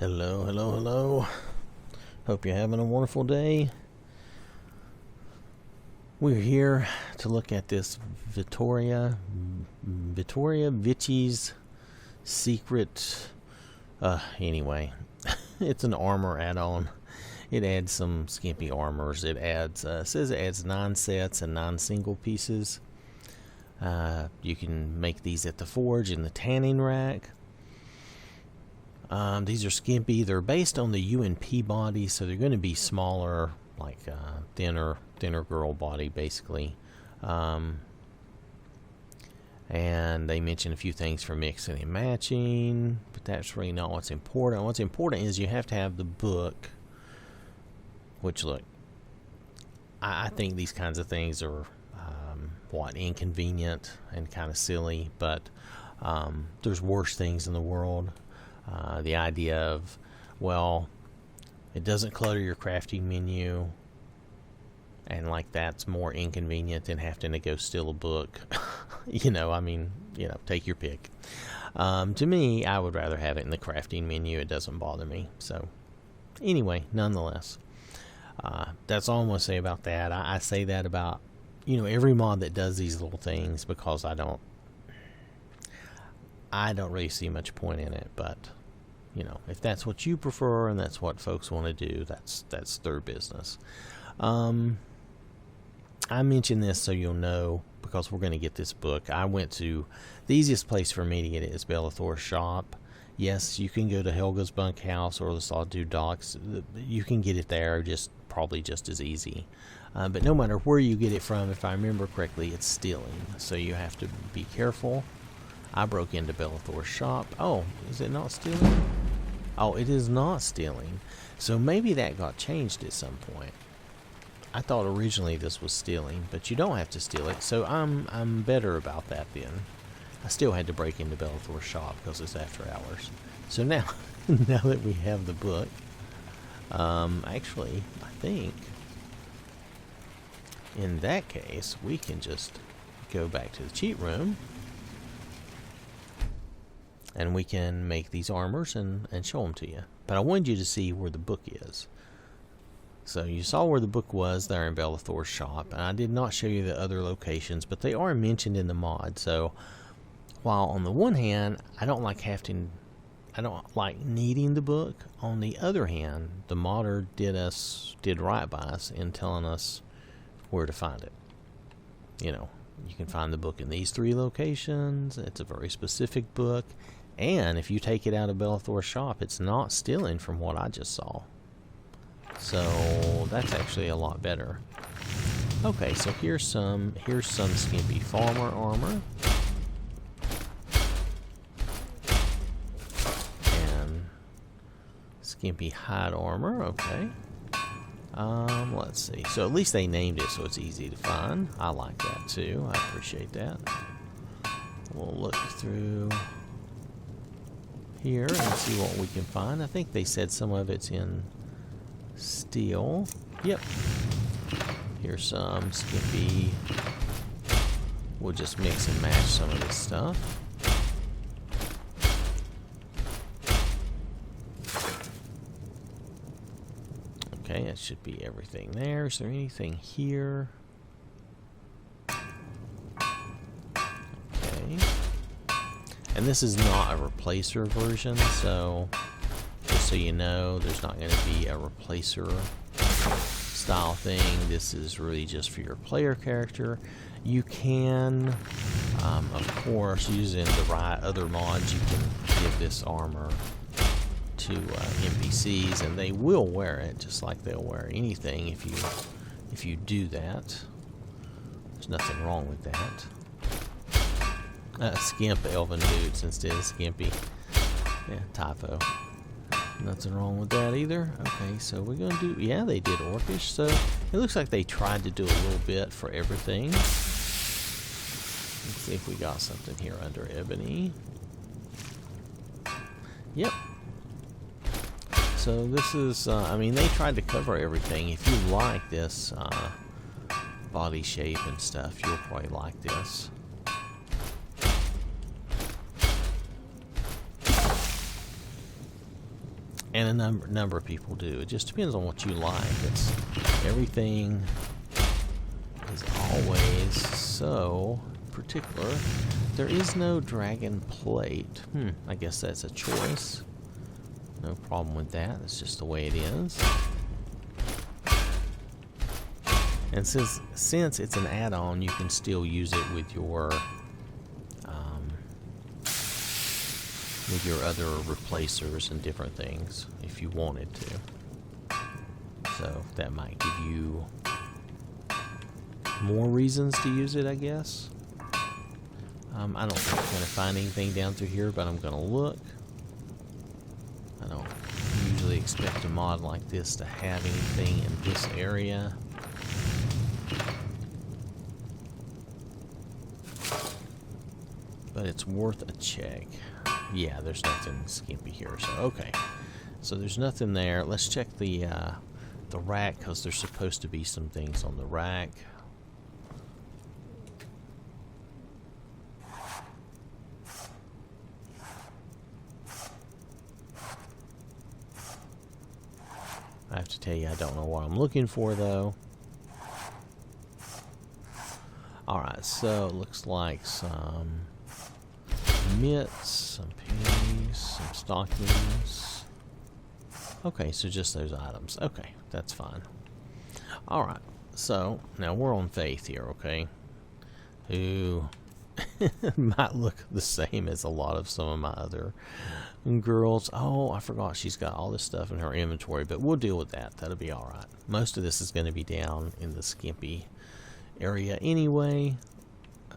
Hello, hello, hello. Hope you're having a wonderful day. We're here to look at this Vittoria Vici's secret. Anyway, it's an armor add-on. It adds some skimpy armors. It adds, says it adds 9 sets and 9 single pieces. You can make these at the forge in the tanning rack. These are skimpy. They're based on the UNP body, so they're going to be smaller, like thinner girl body, basically. And they mention a few things for mixing and matching, but that's really not what's important. What's important is you have to have the book, which, look, I think these kinds of things are, inconvenient and kind of silly, but there's worse things in the world. The idea of, well, it doesn't clutter your crafting menu, and like that's more inconvenient than having to go steal a book. Take your pick. To me, I would rather have it in the crafting menu. It doesn't bother me. So anyway, nonetheless, that's all I'm going to say about that. I say that about, every mod that does these little things, because I don't really see much point in it, but if that's what you prefer and that's what folks want to do, that's their business. I mention this so you'll know, because we're going to get this book. I went to the easiest place for me to get it is Bellathor's shop. Yes, you can go to Helga's bunkhouse or the Sawtooth Docks. You can get it there, probably just as easy. But no matter where you get it from, if I remember correctly, it's stealing, so you have to be careful. I broke into Bellathor's shop. Oh, is it not stealing? Oh, it is not stealing. So maybe that got changed at some point. I thought originally this was stealing, but you don't have to steal it, so I'm better about that then. I still had to break into Bellathor's shop because it's after hours. So now, now that we have the book, actually, I think in that case, we can just go back to the cheat room. And we can make these armors and show them to you. But I wanted you to see where the book is. So you saw where the book was there in Bellathor's shop. And I did not show you the other locations, but they are mentioned in the mod. So while on the one hand, I don't like needing the book. On the other hand, the modder did right by us in telling us where to find it. You can find the book in these 3 locations. It's a very specific book. And if you take it out of Bellathor's shop, it's not stealing from what I just saw. So that's actually a lot better. Okay, so here's some skimpy farmer armor. And skimpy hide armor, okay. Let's see. So at least they named it so it's easy to find. I like that too. I appreciate that. We'll look through here and see what we can find. I think they said some of it's in steel. Yep. Here's some skimpy. We'll just mix and match some of this stuff. Okay, that should be everything there. Is there anything here? Okay. And this is not a replacer version, so just so you know, there's not going to be a replacer style thing. This is really just for your player character. You can, of course, using the right other mods, you can give this armor to NPCs, and they will wear it just like they'll wear anything if you do that. There's nothing wrong with that. Skimp elven boots instead of skimpy. Yeah, typo. Nothing wrong with that either. Okay, so we're gonna do, yeah, they did orcish, so it looks like they tried to do a little bit for everything. Let's see if we got something here under ebony. Yep. So this is, they tried to cover everything. If you like this body shape and stuff, you'll probably like this. And a number of people do. It just depends on what you like. It's everything is always so particular. There is no dragon plate. I guess that's a choice. No problem with that. That's just the way it is. And since it's an add-on, you can still use it with your other replacers and different things if you wanted to. So that might give you more reasons to use it, I guess. I don't think I'm going to find anything down through here, but I'm going to look. I don't usually expect a mod like this to have anything in this area. But it's worth a check. Yeah, there's nothing skimpy here, so okay. So there's nothing there. Let's check the rack, because there's supposed to be some things on the rack. I have to tell you, I don't know what I'm looking for, though. Alright, so it looks like some mitts, some pennies, some stockings. Okay, so just those items. Okay, that's fine. Alright, so now we're on Faith here, okay? Who might look the same as a lot of some of my other girls. Oh, I forgot she's got all this stuff in her inventory, but we'll deal with that. That'll be alright. Most of this is going to be down in the Skimpy area anyway,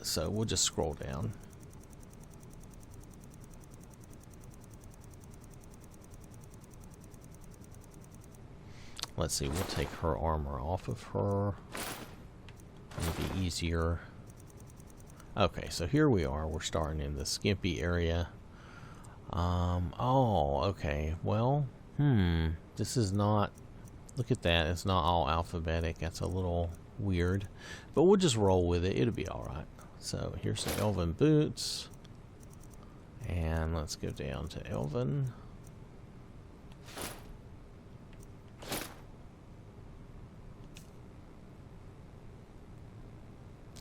so we'll just scroll down. Let's see, we'll take her armor off of her. It'll be easier. Okay, so here we are. We're starting in the Skimpy area. Oh, okay. Well, this is not... Look at that. It's not all alphabetic. That's a little weird. But we'll just roll with it. It'll be alright. So, here's the Elven boots. And let's go down to Elven.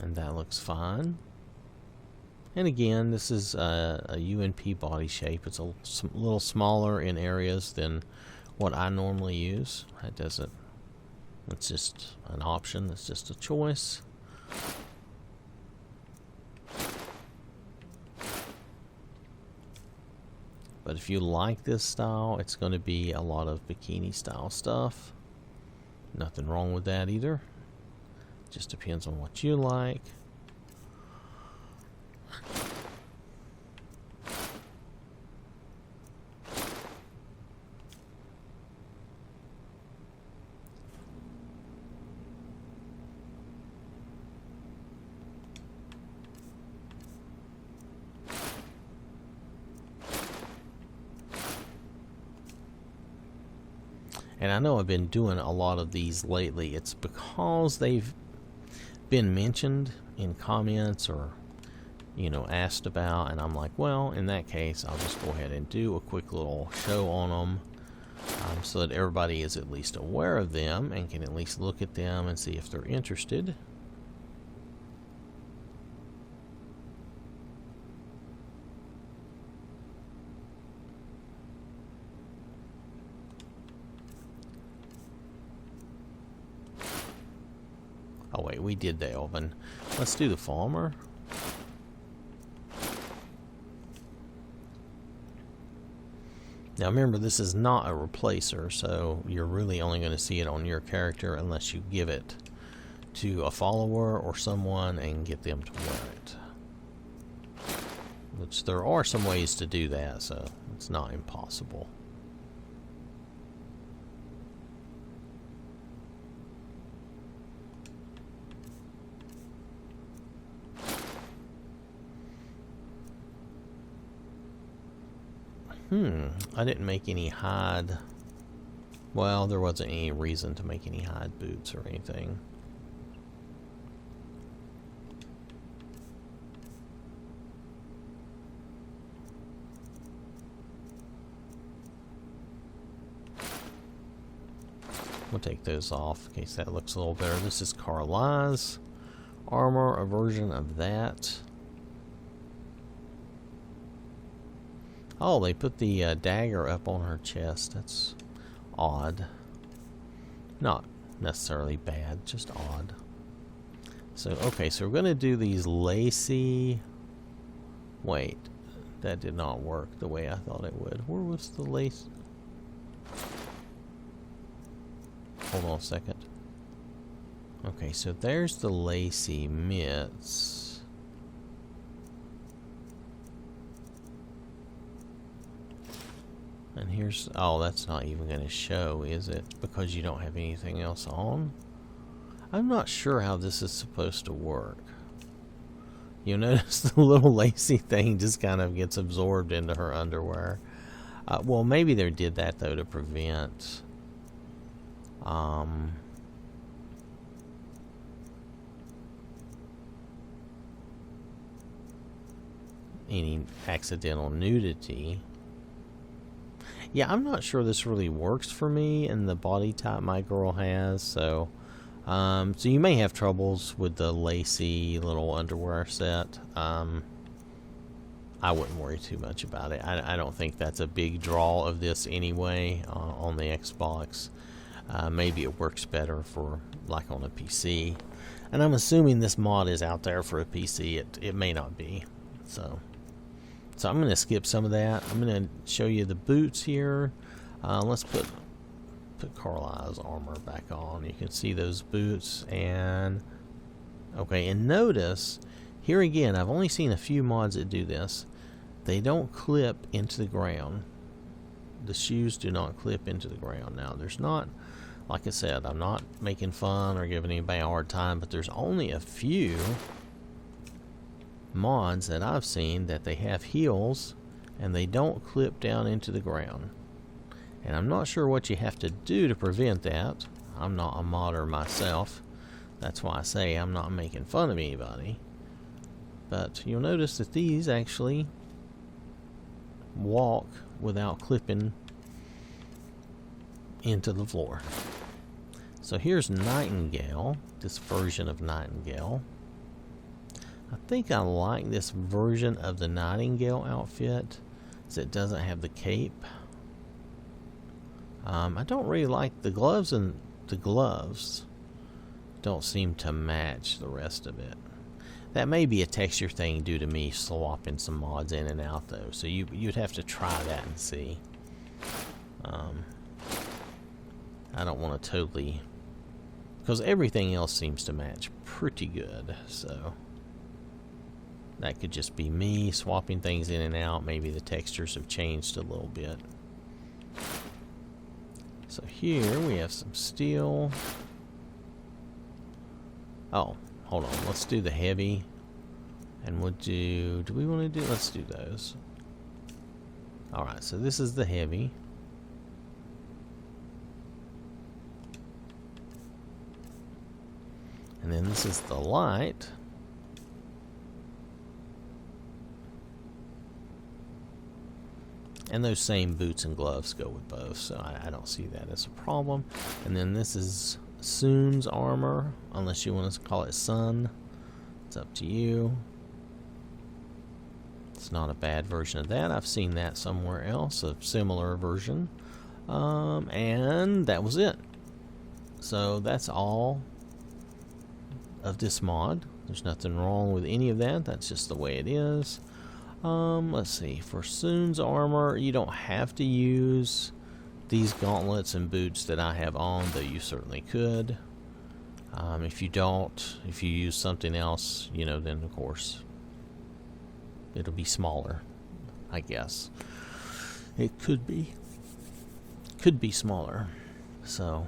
And that looks fine. And again, this is a UNP body shape. It's a little smaller in areas than what I normally use. It doesn't... It's just an option. It's just a choice. But if you like this style, it's going to be a lot of bikini style stuff. Nothing wrong with that either. Just depends on what you like. And I know I've been doing a lot of these lately. It's because they've been mentioned in comments or, you know, asked about, and I'm like, well, in that case, I'll just go ahead and do a quick little show on them, so that everybody is at least aware of them and can at least look at them and see if they're interested. Oh wait, we did the Elven. Let's do the Farmer. Now remember, this is not a replacer, so you're really only going to see it on your character unless you give it to a follower or someone and get them to wear it. Which there are some ways to do that, so it's not impossible. I didn't make any hide. Well, there wasn't any reason to make any hide boots or anything. We'll take those off in case that looks a little better. This is Carlisle's armor, a version of that. Oh, they put the dagger up on her chest. That's odd. Not necessarily bad, just odd. So, okay, so we're going to do these lacy... Wait, that did not work the way I thought it would. Where was the lace? Hold on a second. Okay, so there's the lacy mitts. And here's... Oh, that's not even going to show, is it? Because you don't have anything else on? I'm not sure how this is supposed to work. You'll notice the little lacy thing just kind of gets absorbed into her underwear. Well, maybe they did that, though, to prevent... any accidental nudity. Yeah, I'm not sure this really works for me and the body type my girl has, so you may have troubles with the lacy little underwear set. I wouldn't worry too much about it. I don't think that's a big draw of this anyway on the Xbox. Maybe it works better for like on a PC, and I'm assuming this mod is out there for a PC. It may not be, so I'm going to skip some of that. I'm going to show you the boots here. Let's put Carlisle's armor back on. You can see those boots, and okay, and notice here again, I've only seen a few mods that do this. They don't clip into the ground. The shoes do not clip into the ground. Now, there's not, like I said, I'm not making fun or giving anybody a hard time, but there's only a few mods that I've seen that they have heels and they don't clip down into the ground. And I'm not sure what you have to do to prevent that. I'm not a modder myself. That's why I say I'm not making fun of anybody. But you'll notice that these actually walk without clipping into the floor. So here's Nightingale, this version of Nightingale. I think I like this version of the Nightingale outfit, as it doesn't have the cape. I don't really like the gloves, and the gloves don't seem to match the rest of it. That may be a texture thing due to me swapping some mods in and out, though. So you'd have to try that and see. I don't want to totally... because everything else seems to match pretty good, so... that could just be me swapping things in and out. Maybe the textures have changed a little bit. So here we have some steel. Oh, hold on. Let's do the heavy. And we'll do we want to do... let's do those. Alright, so this is the heavy. And then this is the light. And those same boots and gloves go with both, so I don't see that as a problem. And then this is Soon's armor, unless you want to call it Sun. It's up to you. It's not a bad version of that. I've seen that somewhere else, a similar version. And that was it. So that's all of this mod. There's nothing wrong with any of that. That's just the way it is. Let's see. For Soon's armor, you don't have to use these gauntlets and boots that I have on, though you certainly could. If you use something else, then of course it'll be smaller, I guess. It could be smaller. So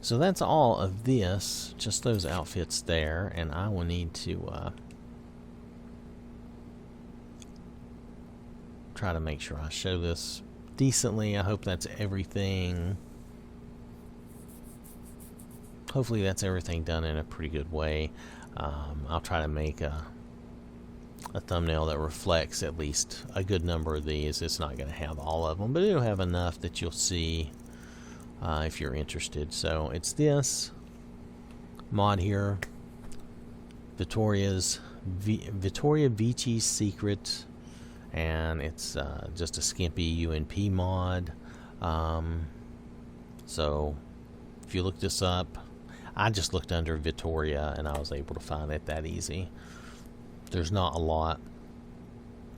that's all of this, just those outfits there, and I will need to try to make sure I show this decently. I hope that's everything. Hopefully that's everything done in a pretty good way. I'll try to make a thumbnail that reflects at least a good number of these. It's not going to have all of them, but it'll have enough that you'll see if you're interested. So it's this mod here, Vittoria Vici's Secret, and it's just a Skimpy UNP mod. So if you look this up, I just looked under Vittoria and I was able to find it that easy. There's not a lot.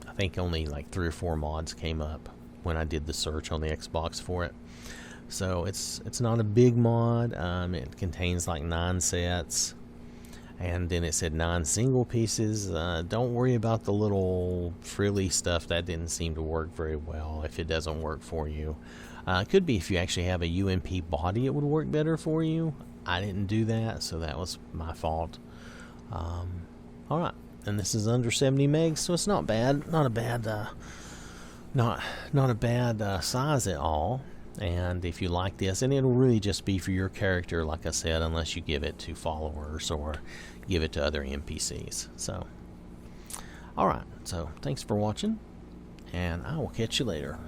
I think only like 3 or 4 mods came up when I did the search on the Xbox for it. So it's not a big mod. It contains like 9 sets, and then it said 9 single pieces. Don't worry about the little frilly stuff. That didn't seem to work very well. If it doesn't work for you, it could be if you actually have a UMP body, it would work better for you. I didn't do that, so that was my fault. All right, and this is under 70 megs, so it's not bad. Not a bad size at all. And if you like this, and it'll really just be for your character, like I said, unless you give it to followers or give it to other NPCs. So, alright, so thanks for watching, and I will catch you later.